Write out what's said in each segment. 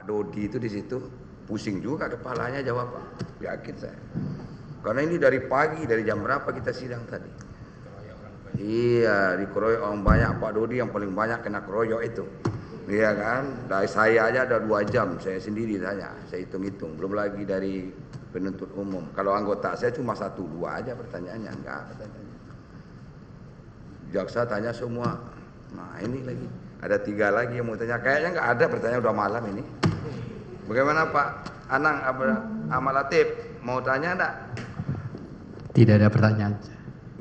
Pak Dodi itu di situ pusing juga kepalanya jawab Pak, yakin saya. Karena ini dari pagi, dari jam berapa kita sidang tadi? Iya, dikeroyok orang banyak. Pak Dodi yang paling banyak kena keroyok itu. Iya kan? Dari saya aja ada 2 jam, saya sendiri tanya, saya hitung-hitung. Belum lagi dari penuntut umum. Kalau anggota saya cuma 1-2 aja pertanyaannya, enggak pertanyaannya. Jaksa tanya semua. Nah ini lagi, ada 3 lagi yang mau tanya. Kayaknya enggak ada pertanyaan, udah malam ini. Bagaimana Pak Anang Amal Latif, mau tanya enggak? Tidak ada pertanyaan.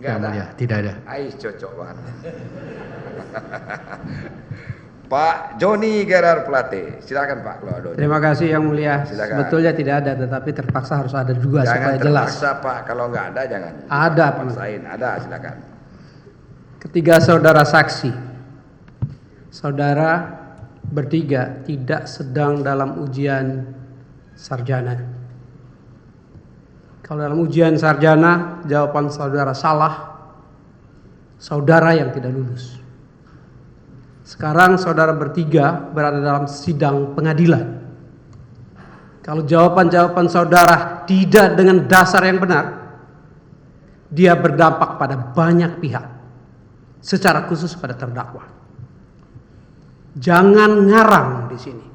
Enggak ada? Ya, tidak ada. Ais cocok banget. Pak Joni Gerard Plate, silakan Pak kalau ada. Terima kasih Yang Mulia. Silakan. Sebetulnya tidak ada, tetapi terpaksa harus ada juga Jangan supaya jelas. terpaksa Pak, kalau nggak ada jangan. Ada, Pak. Paksain, ada silakan. Ketiga saudara saksi, saudara bertiga tidak sedang dalam ujian sarjana. Kalau dalam ujian sarjana jawaban saudara salah, saudara yang tidak lulus. Sekarang saudara bertiga berada dalam sidang pengadilan. Kalau jawaban-jawaban saudara tidak dengan dasar yang benar, dia berdampak pada banyak pihak, secara khusus pada terdakwa. Jangan ngarang di sini.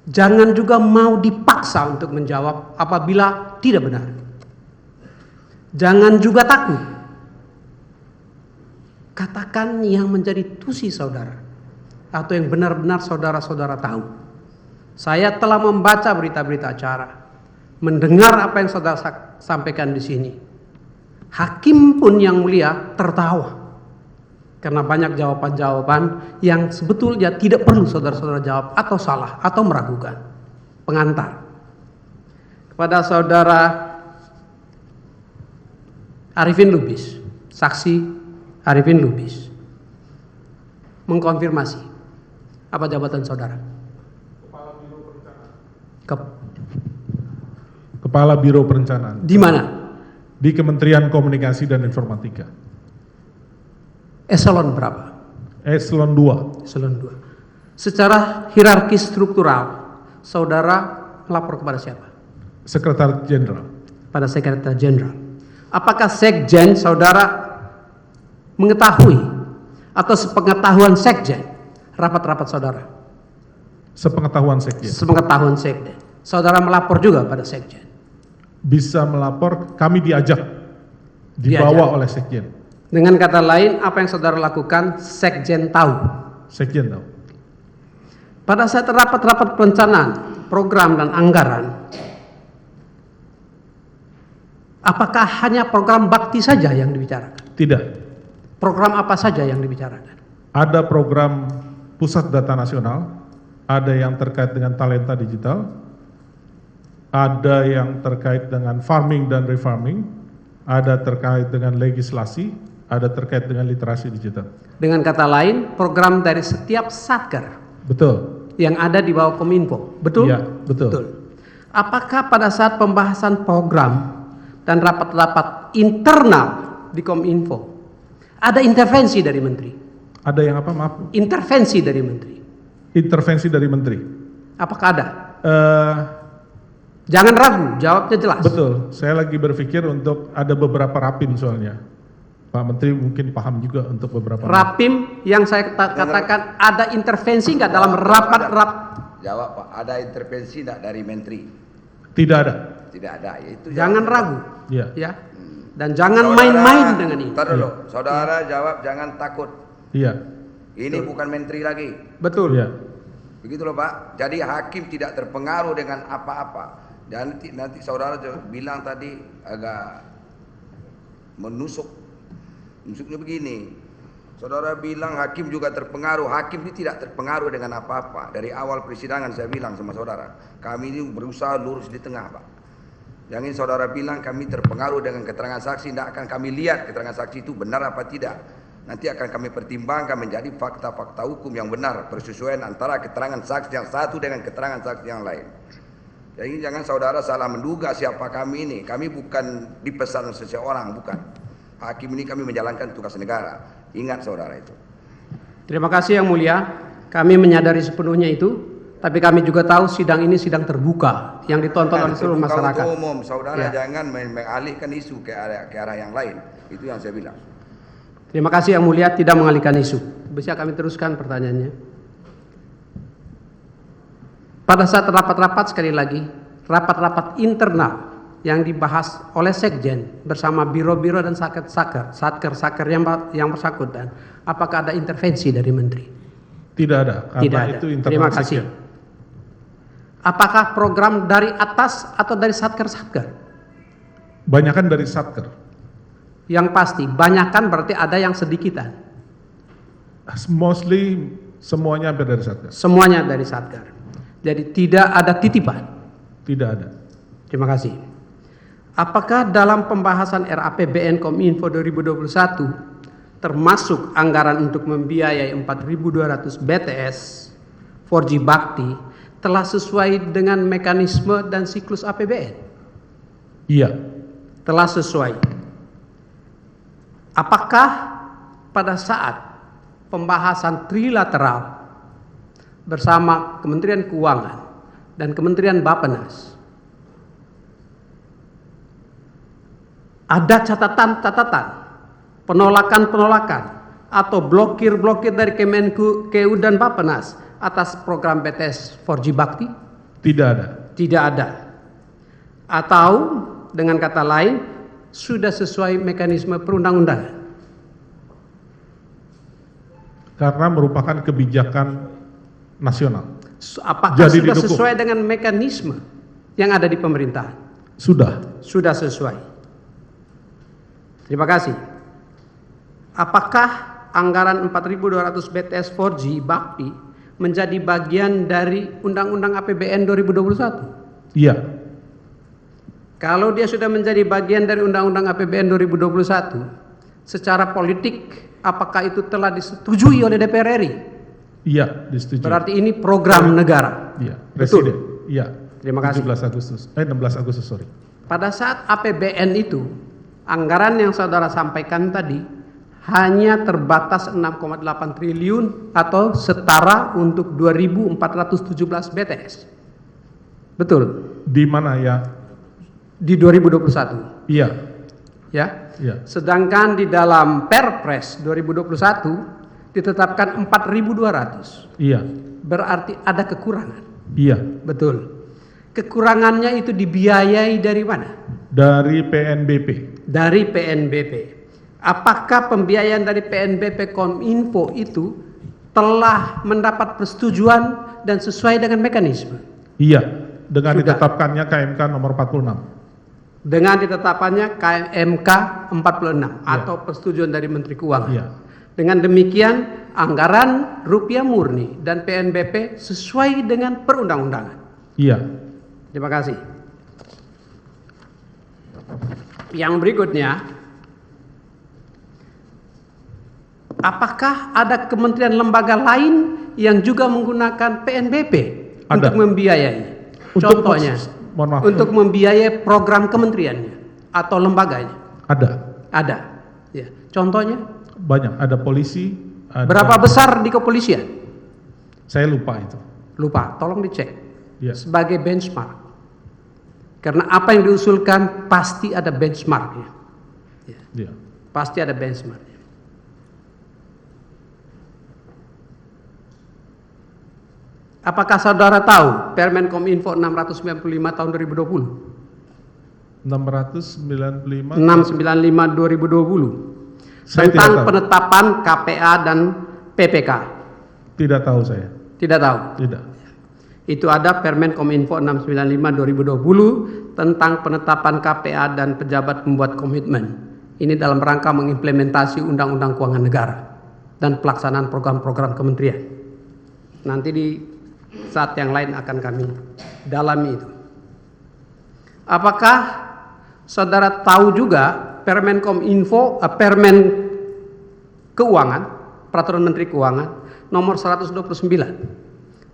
Jangan juga mau dipaksa untuk menjawab apabila tidak benar. Jangan juga takut. Katakan yang menjadi tusi saudara atau yang benar-benar saudara-saudara tahu. Saya telah membaca berita-berita acara, mendengar apa yang saudara sampaikan di sini. Hakim pun Yang Mulia tertawa karena banyak jawaban-jawaban yang sebetulnya tidak perlu saudara-saudara jawab atau salah atau meragukan. Pengantar kepada saudara Arifin Lubis, saksi Arifin Lubis, mengkonfirmasi apa jabatan saudara? Kepala Biro Perencanaan. Di mana? Di Kementerian Komunikasi dan Informatika. Eselon berapa? Eselon 2. Eselon 2. Secara hierarki struktural, saudara melapor kepada siapa? Sekretaris Jenderal. Pada Sekretaris Jenderal. Apakah Sekjen saudara mengetahui atau sepengetahuan Sekjen rapat-rapat saudara? Sepengetahuan Sekjen. Sepengetahuan Sekjen. Saudara melapor juga pada Sekjen? Bisa melapor, kami diajak. Dibawa oleh Sekjen. Dengan kata lain, apa yang saudara lakukan, Sekjen tahu. Sekjen tahu. Pada saat rapat-rapat perencanaan, program dan anggaran, apakah hanya program bakti saja yang dibicarakan? Tidak. Program apa saja yang dibicarakan? Ada program Pusat Data Nasional, ada yang terkait dengan talenta digital, ada yang terkait dengan farming dan refarming, ada terkait dengan legislasi, ada terkait dengan literasi digital. Dengan kata lain, program dari setiap satker. Betul. Yang ada di bawah Kominfo, betul? Iya, betul. Apakah pada saat pembahasan program dan rapat-rapat internal di Kominfo ada intervensi dari menteri? Ada yang apa, maaf? Intervensi dari menteri. Intervensi dari menteri. Apakah ada? Jangan ragu, jawabnya jelas. Betul, saya lagi berpikir untuk ada beberapa rapim soalnya. Pak Menteri mungkin paham juga untuk beberapa rapim yang saya katakan ada intervensi nggak dalam rapat? Jawab Pak, ada intervensi nggak dari menteri? Tidak ada. Tidak ada, itu jangan ragu. Ya. Ya. Dan jangan main-main dengan ini. Ntar dulu, saudara jawab jangan takut. Iya. Ini bukan menteri lagi. Betul. Iya. Begitu loh Pak. Jadi hakim tidak terpengaruh dengan apa-apa. Dan nanti saudara bilang tadi agak menusuk. Nusuknya begini. Saudara bilang hakim juga terpengaruh. Hakim ini tidak terpengaruh dengan apa-apa. Dari awal persidangan saya bilang sama saudara, kami ini berusaha lurus di tengah Pak. Jangan saudara bilang kami terpengaruh dengan keterangan saksi. Tidak akan kami lihat keterangan saksi itu benar apa tidak. Nanti akan kami pertimbangkan menjadi fakta-fakta hukum yang benar, persesuaian antara keterangan saksi yang satu dengan keterangan saksi yang lain. Jadi jangan saudara salah menduga siapa kami ini. Kami bukan dipesan seseorang, bukan. Hakim ini kami menjalankan tugas negara. Ingat saudara itu. Terima kasih Yang Mulia. Kami menyadari sepenuhnya itu. Tapi kami juga tahu sidang ini sidang terbuka yang ditonton oleh seluruh Terbuka masyarakat. untuk umum, saudara Ya. jangan mengalihkan isu ke arah yang lain. Itu yang saya bilang. Terima kasih Yang Mulia, tidak mengalihkan isu. Bisa kami teruskan pertanyaannya. Pada saat rapat-rapat, sekali lagi, rapat-rapat internal yang dibahas oleh Sekjen bersama biro-biro dan satker yang bersangkutan, apakah ada intervensi dari Menteri? Tidak ada, karena Tidak ada. itu internal Terima kasih. Sekjen. Apakah program dari atas atau dari satker-satker? Banyakan dari Satker. Yang pasti, banyakan berarti ada yang sedikitan. Mostly semuanya hampir dari Satker. Semuanya dari satker. Jadi tidak ada titipan. Tidak ada. Terima kasih. Apakah dalam pembahasan RAPBN Kominfo 2021 termasuk anggaran untuk membiayai 4.200 BTS 4G Bakti telah sesuai dengan mekanisme dan siklus APBN? Iya. Telah sesuai. Apakah pada saat pembahasan trilateral bersama Kementerian Keuangan dan Kementerian Bappenas ada catatan-catatan, penolakan-penolakan atau blokir-blokir dari Kemenku, KU dan Bappenas atas program BTS 4G Bakti? Tidak ada. Tidak ada. Atau dengan kata lain, sudah sesuai mekanisme perundang-undangan? Karena merupakan kebijakan nasional. Apakah Jadi sudah didukung. sesuai dengan mekanisme yang ada di pemerintahan? Sudah. Sudah sesuai. Terima kasih. Apakah anggaran 4.200 BTS 4G Bakti menjadi bagian dari Undang-Undang APBN 2021? Iya. Kalau dia sudah menjadi bagian dari Undang-Undang APBN 2021, secara politik apakah itu telah disetujui oleh DPR RI? Iya, disetujui. Berarti ini program negara. Iya, Betul. Presiden. Iya. Terima kasih. 16 Agustus, sorry. Pada saat APBN itu, anggaran yang saudara sampaikan tadi hanya terbatas 6,8 triliun atau setara untuk 2.417 BTS. Betul? Di mana ya? Di 2021. Iya. Ya. Iya. Sedangkan di dalam Perpres 2021 ditetapkan 4.200. Iya. Berarti ada kekurangan. Iya. Betul. Kekurangannya itu dibiayai dari mana? Dari PNBP. Dari PNBP. Apakah pembiayaan dari PNBP Kominfo itu telah mendapat persetujuan dan sesuai dengan mekanisme? Iya. Dengan Sudah. ditetapkannya KMK nomor 46. Dengan ditetapkannya KMK 46 atau persetujuan dari Menteri Keuangan. Iya. Dengan demikian anggaran rupiah murni dan PNBP sesuai dengan perundang-undangan. Iya. Terima kasih. Yang berikutnya, apakah ada kementerian lembaga lain yang juga menggunakan PNBP Ada. untuk membiayai? Untuk Contohnya, mohon maaf. untuk membiayai program kementeriannya atau lembaganya? Ada. Ada. Ya. Contohnya, Banyak. Ada polisi. Ada, berapa besar di kepolisian? Saya lupa itu. Lupa, tolong dicek. Iya. Sebagai benchmark. Karena apa yang diusulkan pasti ada benchmarknya. Ya. Iya. Pasti ada benchmarknya. Apakah saudara tahu Permen Kominfo 695 tahun 2020? 695. 695 2020 Saya tidak tentang tahu. penetapan KPA dan PPK. Tidak tahu saya. Tidak tahu. Tidak. Itu ada Permen Kominfo 695 2020 tentang penetapan KPA dan pejabat membuat komitmen. Ini dalam rangka mengimplementasi Undang-Undang Keuangan Negara dan pelaksanaan program-program kementerian. Nanti di saat yang lain akan kami dalami itu. Apakah saudara tahu juga Permen Kominfo, Permen Keuangan, Peraturan Menteri Keuangan nomor 129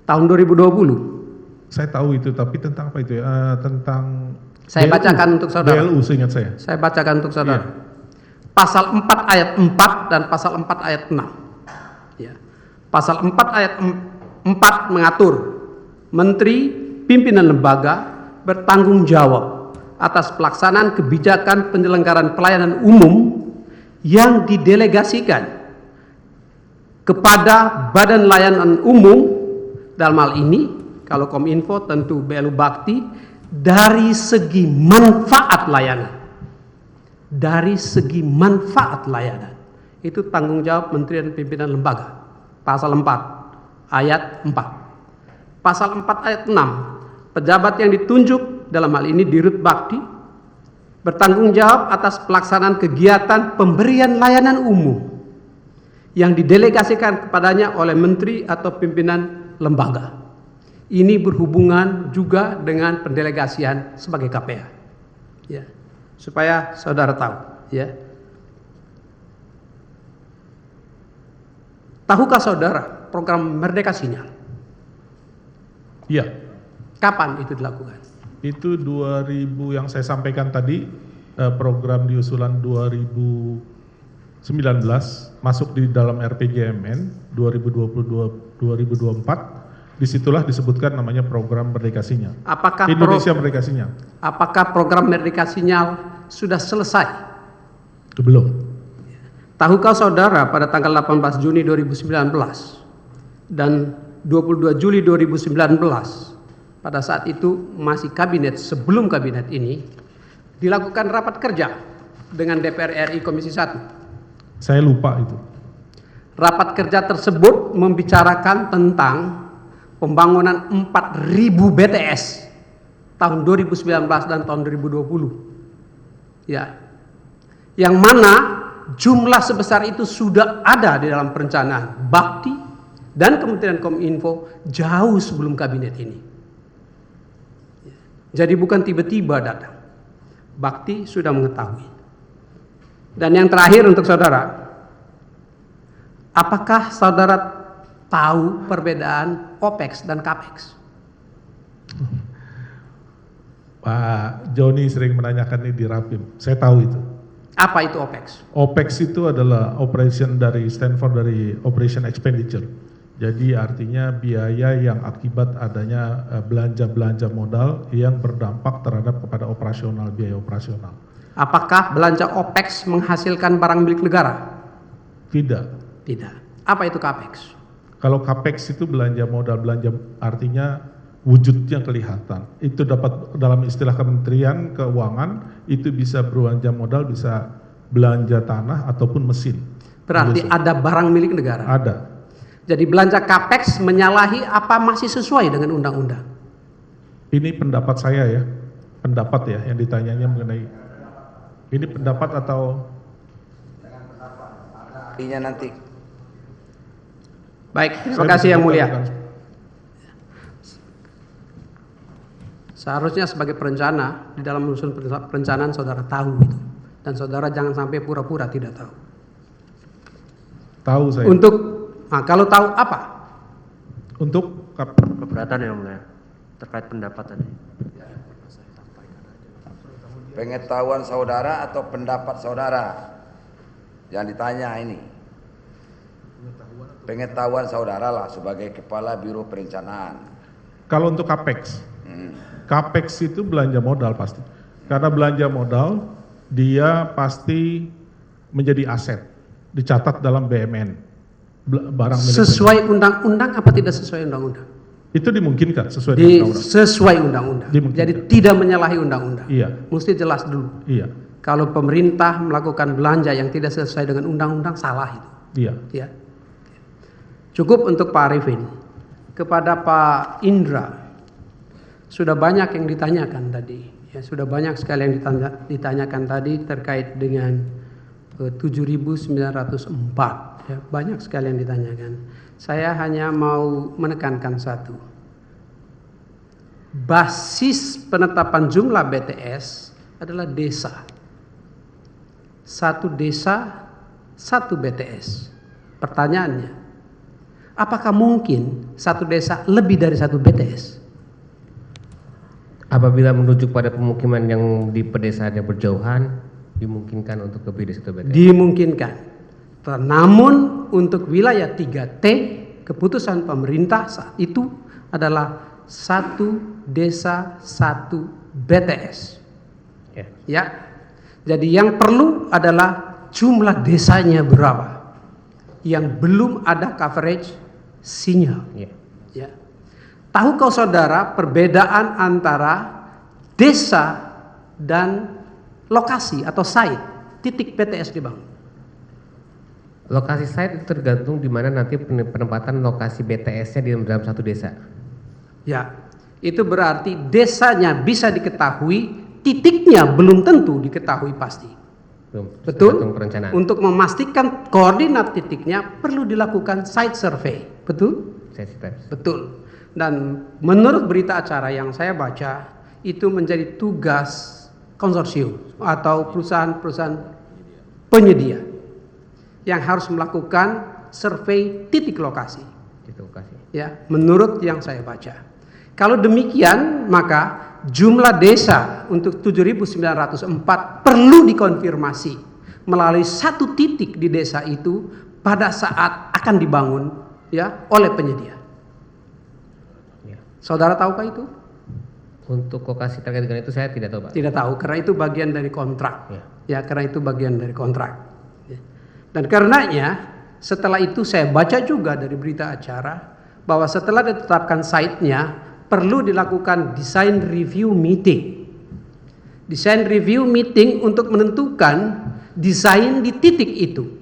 tahun 2020. Saya tahu itu, tapi tentang apa itu ya? Tentang Saya BLU. bacakan untuk saudara. BLU seingat saya. Saya bacakan untuk saudara. Iya. Pasal 4 ayat 4 dan pasal 4 ayat 6. Ya. Pasal 4 ayat 4 mengatur Menteri pimpinan lembaga bertanggung jawab atas pelaksanaan kebijakan penyelenggaraan pelayanan umum yang didelegasikan kepada Badan Layanan Umum, dalam hal ini kalau Kominfo tentu BLU Bakti, dari segi manfaat layanan. Dari segi manfaat layanan. Itu tanggung jawab Menteri dan Pimpinan Lembaga. Pasal 4 ayat 4. Pasal 4 ayat 6, pejabat yang ditunjuk dalam hal ini Dirut Bakti bertanggung jawab atas pelaksanaan kegiatan pemberian layanan umum yang didelegasikan kepadanya oleh menteri atau pimpinan lembaga. Ini berhubungan juga dengan pendelegasian sebagai KPA. Ya, supaya saudara tahu, ya. Tahukah saudara program Merdeka Sinyal? Iya. Kapan itu dilakukan? Itu 2000 yang saya sampaikan tadi, program di usulan 2019 masuk di dalam RPJMN 2022-2024. Disitulah disebutkan namanya program Merdeka Sinyal. Apakah Indonesia Merdeka Sinyal? Apakah program Merdeka Sinyal sudah selesai? Belum. Tahukah saudara pada tanggal 18 Juni 2019 dan 22 Juli 2019, pada saat itu masih kabinet, sebelum kabinet ini, dilakukan rapat kerja dengan DPR RI Komisi 1. Saya lupa itu. Rapat kerja tersebut membicarakan tentang pembangunan 4.000 BTS tahun 2019 dan tahun 2020. Ya. Yang mana jumlah sebesar itu sudah ada di dalam perencanaan Bakti dan Kementerian Kominfo jauh sebelum kabinet ini. Jadi bukan tiba-tiba datang. Bakti sudah mengetahui. Dan yang terakhir untuk saudara, apakah saudara tahu perbedaan OPEX dan CAPEX? Pak Joni sering menanyakan ini di Rapim. Saya tahu itu. Apa itu OPEX? OPEX itu adalah operation dari Stanford dari operation expenditure. Jadi artinya biaya yang akibat adanya belanja-belanja modal yang berdampak terhadap kepada operasional, biaya operasional. Apakah belanja OPEX menghasilkan barang milik negara? Tidak. Tidak. Apa itu CAPEX? Kalau CAPEX itu belanja modal, belanja artinya wujudnya kelihatan. Itu dapat dalam istilah Kementerian Keuangan itu bisa belanja modal, bisa belanja tanah ataupun mesin. Berarti ada barang milik negara? Ada. Jadi belanja CAPEX menyalahi apa masih sesuai dengan undang-undang? Ini pendapat saya ya. Pendapat ya yang ditanyanya mengenai ini pendapat atau Artinya nanti. Baik, terima kasih yang mulia. Seharusnya sebagai perencana di dalam menyusun perencanaan saudara tahu itu, dan saudara jangan sampai pura-pura tidak tahu. Tahu saya. Nah, kalau tahu apa? Untuk Keberatan yang mulia terkait pendapat tadi. Pengetahuan saudara atau pendapat saudara yang ditanya ini? Pengetahuan saudara lah sebagai kepala Biro Perencanaan. kalau untuk CAPEX, CAPEX itu belanja modal pasti. Karena belanja modal dia pasti menjadi aset, dicatat dalam BMN. Barang milik Sesuai undang-undang apa tidak sesuai undang-undang? itu dimungkinkan sesuai dengan undang-undang. Sesuai undang-undang. Dimungkinkan. Jadi tidak menyalahi undang-undang. Iya. Mesti jelas dulu. Iya, Kalau pemerintah melakukan belanja yang tidak sesuai dengan undang-undang, salah itu. iya. Ya. Cukup untuk Pak Arifin. Kepada Pak Indra, sudah banyak yang ditanyakan tadi. Ya, sudah banyak sekali yang ditanyakan tadi terkait dengan 7.904. Ya, banyak sekali yang ditanyakan. Saya hanya mau menekankan satu. Basis penetapan jumlah BTS adalah desa. Satu desa, satu BTS. Pertanyaannya, apakah mungkin satu desa lebih dari satu BTS? Apabila merujuk pada pemukiman yang di pedesaan yang berjauhan, dimungkinkan untuk lebih dari satu BTS. Dimungkinkan. Namun untuk wilayah 3T, keputusan pemerintah saat itu adalah satu desa satu BTS. Ya. Jadi yang perlu adalah jumlah desanya berapa yang belum ada coverage sinyal. Ya. Tahukah saudara perbedaan antara desa dan lokasi atau site titik BTS dibangun? Lokasi site itu tergantung di mana nanti penempatan lokasi BTS-nya di dalam satu desa. Ya, itu berarti desanya bisa diketahui, titiknya belum tentu diketahui pasti. Betul? Tergantung perencanaan. Untuk memastikan koordinat titiknya perlu dilakukan site survey. Betul? Betul. Dan menurut berita acara yang saya baca, itu menjadi tugas konsorsium atau perusahaan-perusahaan penyedia yang harus melakukan survei titik lokasi. Ya, menurut yang saya baca. Kalau demikian, maka jumlah desa untuk 7.904 perlu dikonfirmasi melalui satu titik di desa itu pada saat akan dibangun ya oleh penyedia. Saudara tahukah itu? Untuk lokasi terkait dengan itu saya tidak tahu, Pak. Tidak tahu, karena itu bagian dari kontrak. Ya, karena itu bagian dari kontrak. Ya. Dan karenanya setelah itu saya baca juga dari berita acara bahwa setelah ditetapkan site-nya perlu dilakukan design review meeting. Design review meeting untuk menentukan desain di titik itu.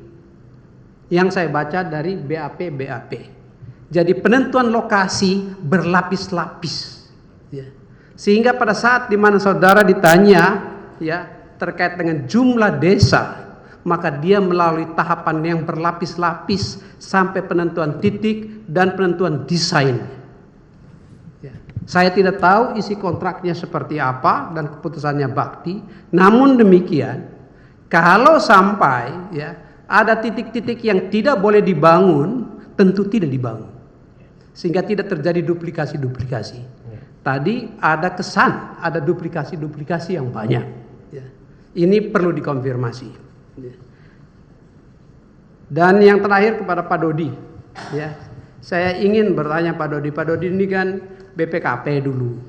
Yang saya baca dari BAP. Jadi penentuan lokasi berlapis-lapis. Ya. Sehingga pada saat di mana saudara ditanya ya terkait dengan jumlah desa, maka dia melalui tahapan yang berlapis-lapis sampai penentuan titik dan penentuan desain. Ya. Saya tidak tahu isi kontraknya seperti apa dan keputusannya Bakti. Namun demikian, kalau sampai ya ada titik-titik yang tidak boleh dibangun, tentu tidak dibangun. Sehingga tidak terjadi duplikasi-duplikasi. Tadi ada kesan, ada duplikasi-duplikasi yang banyak. Ya. Ini perlu dikonfirmasi. Ya. Dan yang terakhir kepada Pak Dodi. Ya. Saya ingin bertanya Pak Dodi. Pak Dodi ini kan BPKP dulu.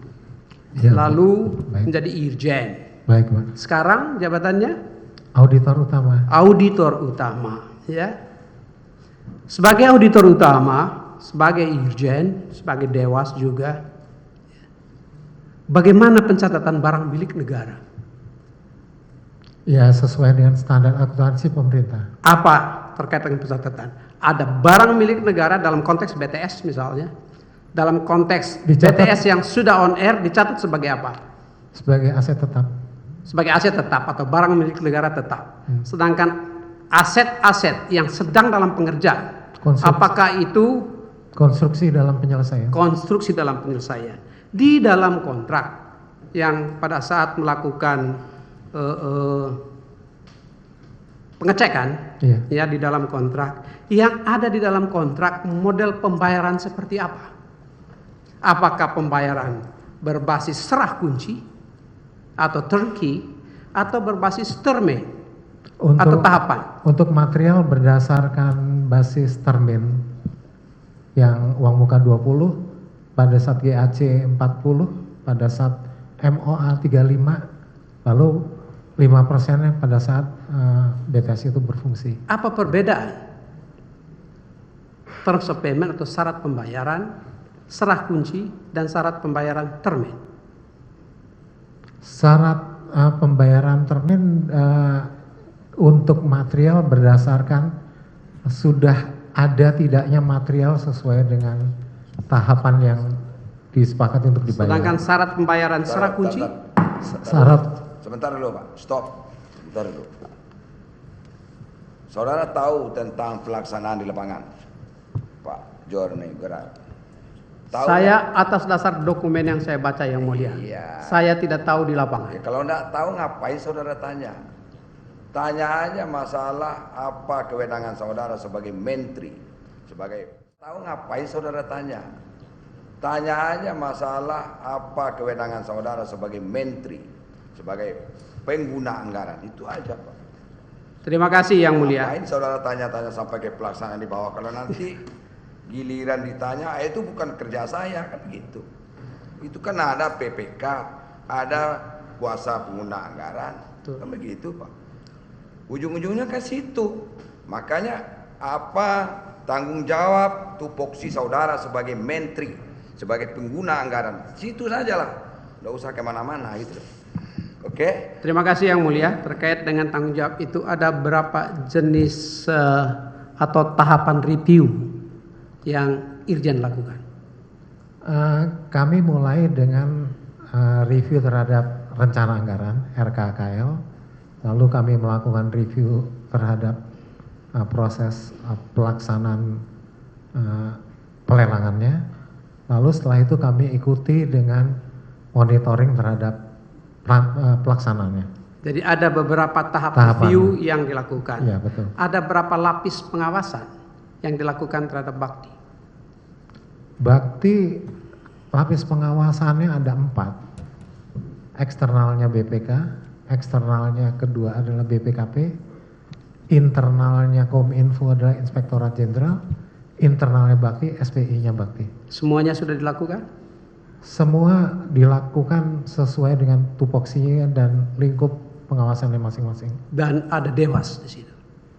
Ya, lalu menjadi Irjen. Baik, Pak. Sekarang jabatannya? Auditor utama. Auditor utama. Ya. Sebagai auditor utama, sebagai Irjen, sebagai Dewas juga, bagaimana pencatatan barang milik negara? Ya, sesuai dengan standar akuntansi pemerintah. Apa terkait dengan pencatatan? Ada barang milik negara dalam konteks BTS misalnya, dalam konteks BTS yang sudah on air dicatat sebagai apa? Sebagai aset tetap. Sebagai aset tetap atau barang milik negara tetap. Sedangkan aset-aset yang sedang dalam pengerjaan, apakah itu konstruksi dalam penyelesaian? Konstruksi dalam penyelesaian. Di dalam kontrak yang pada saat melakukan pengecekan, ya di dalam kontrak, yang ada di dalam kontrak model pembayaran seperti apa? Apakah pembayaran berbasis serah kunci atau turnkey atau berbasis termen atau tahapan? Untuk material berdasarkan basis termen yang uang muka 20, pada saat GAC 40, pada saat MOA 35, lalu 5%-nya pada saat BTS itu berfungsi. Apa perbedaan terms of payment atau syarat pembayaran, serah kunci, dan syarat pembayaran termen? Syarat pembayaran termen untuk material berdasarkan sudah ada tidaknya material sesuai dengan tahapan yang disepakati untuk dibayar. Sedangkan syarat pembayaran serah kunci? Sebentar dulu Pak, stop. Sebentar dulu. Saudara tahu tentang pelaksanaan di lapangan, Pak Jorni Gerak? Saya atas dasar dokumen yang saya baca yang mulia. Iya. Saya tidak tahu di lapangan. Ya, kalau tidak tahu ngapain saudara tanya? Tanya aja masalah apa kewenangan saudara sebagai menteri, tahu ngapain saudara tanya? Tanya aja masalah apa kewenangan saudara sebagai menteri, sebagai pengguna anggaran, itu aja Pak. Terima kasih yang mulia. Ngapain saudara tanya-tanya sampai ke pelaksanaan di bawah, kalau nanti giliran ditanya, itu bukan kerja saya kan gitu. Itu kan ada PPK, ada kuasa pengguna anggaran. Betul. Kan begitu, Pak. Ujung-ujungnya ke situ. Makanya apa tanggung jawab tupoksi saudara sebagai menteri, sebagai pengguna anggaran. Situ sajalah. Nggak usah kemana-mana gitu. Oke? Terima kasih Yang Mulia. Terkait dengan tanggung jawab itu ada berapa jenis atau tahapan review yang Irjen lakukan? Kami mulai dengan review terhadap rencana anggaran RKKL, lalu kami melakukan review terhadap proses pelaksanaan pelelangannya, lalu setelah itu kami ikuti dengan monitoring terhadap pelaksanaannya. Jadi ada beberapa tahap Tahapan. review yang dilakukan. Iya, betul. Ada berapa lapis pengawasan yang dilakukan terhadap Bakti? Bakti lapis pengawasannya ada 4. Eksternalnya BPK, eksternalnya kedua adalah BPKP, internalnya Kominfo adalah Inspektorat Jenderal, internalnya Bakti, SPI-nya Bakti. Semuanya sudah dilakukan? Semua dilakukan sesuai dengan tupoksinya dan lingkup pengawasannya masing-masing. Dan ada Dewas di situ.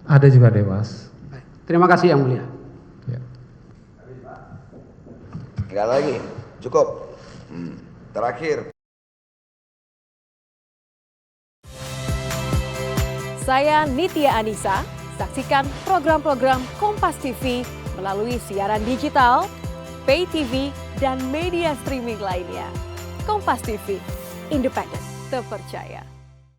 Ada juga Dewas. Baik. Terima kasih Yang Mulia. Ya. Enggak lagi. Cukup. Terakhir. Saya Nitya Anissa. Saksikan program-program Kompas TV melalui siaran digital, pay TV, dan media streaming lainnya. Kompas TV, independen, terpercaya.